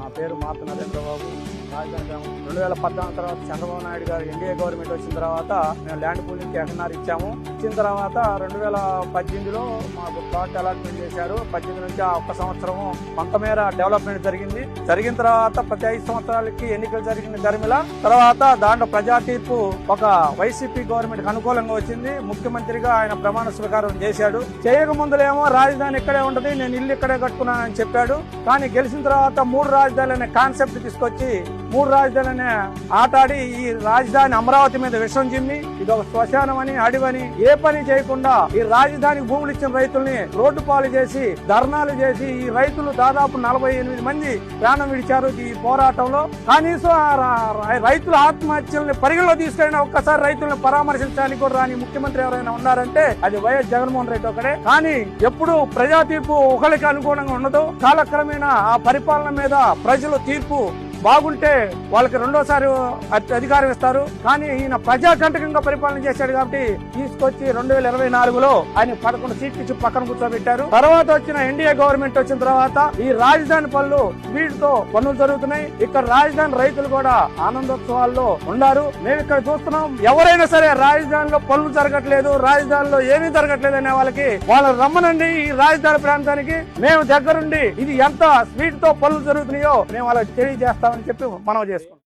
నా పేరు మార్త నరేంద్రబాబు. రాజధాని 2014 తర్వాత చంద్రబాబు నాయుడు గారు ఎన్డీఏ గవర్నమెంట్ వచ్చిన తర్వాత మేము ల్యాండ్ పూలింగ్కి ఎకన్నారు ఇచ్చాము. ఇచ్చిన తర్వాత 2018లో మాకు ప్లాట్ అలాట్మెంట్ చేశారు. 18 నుంచి ఆ ఒక్క సంవత్సరము కొంతమేర డెవలప్మెంట్ జరిగింది. జరిగిన తర్వాత ప్రతి 5 సంవత్సరాలకి ఎన్నికలు జరిగిన ధర్మిల తర్వాత దాంట్లో ప్రజా తీర్పు ఒక వైసీపీ గవర్నమెంట్ అనుకూలంగా వచ్చింది. ముఖ్యమంత్రిగా ఆయన ప్రమాణ స్వీకారం చేశాడు. చేయక ముందులేమో రాజధాని ఇక్కడే ఉంటది, నేను ఇల్లు ఇక్కడే కట్టుకున్నానని చెప్పాడు. కానీ గెలిచిన తర్వాత 3 రాజధానులు అనే కాన్సెప్ట్ తీసుకొచ్చి 3 రాజధానులనే ఆటాడి ఈ రాజధాని అమరావతి మీద విషం చిమ్మి ఇది ఒక శ్మశానం అని అడివని ఏ పని చేయకుండా ఈ రాజధానికి భూములు ఇచ్చిన రైతుల్ని రోడ్డు పాలు చేసి ధర్నాలు చేసి ఈ రైతులు దాదాపు 48 మంది ప్రాణం విడిచారు ఈ పోరాటంలో. కనీసం రైతుల ఆత్మహత్యల్ని పరిగణలో తీసుకెళ్ళిన ఒక్కసారి రైతులను పరామర్శించడానికి కూడా రాని ముఖ్యమంత్రి ఎవరైనా ఉన్నారంటే అది వైఎస్ జగన్మోహన్ రెడ్డి ఒకడే. కానీ ఎప్పుడు ప్రజా తీర్పు ఒకరికి అనుగుణంగా ఉండదు. కాలక్రమేణా ఆ పరిపాలన మీద ప్రజలు తీర్పు బాగుంటే వాళ్ళకి రెండోసారి అధికారం ఇస్తారు. కానీ ఈయన ప్రజాకంటకంగా పరిపాలన చేశాడు కాబట్టి తీసుకొచ్చి 2024లో ఆయన 11 సీట్లు ఇచ్చి పక్కన కూర్చోబెట్టారు. తర్వాత వచ్చిన ఎన్డీఏ గవర్నమెంట్ వచ్చిన తర్వాత ఈ రాజధాని పనులు స్పీడ్ తో పనులు జరుగుతున్నాయి. ఇక్కడ రాజధాని రైతులు కూడా ఆనందోత్సవాల్లో ఉన్నారు. మేము ఇక్కడ చూస్తున్నాం. ఎవరైనా సరే రాజధానిలో పనులు జరగట్లేదు, రాజధానిలో ఏమీ జరగట్లేదు అనే వాళ్ళకి వాళ్ళు రమ్మనండి ఈ రాజధాని ప్రాంతానికి. మేము దగ్గరుండి ఇది ఎంత స్పీడ్ తో పనులు జరుగుతున్నాయో మేము వాళ్ళకి తెలియజేస్తామని చెప్పి మనం చేసుకుంటాం.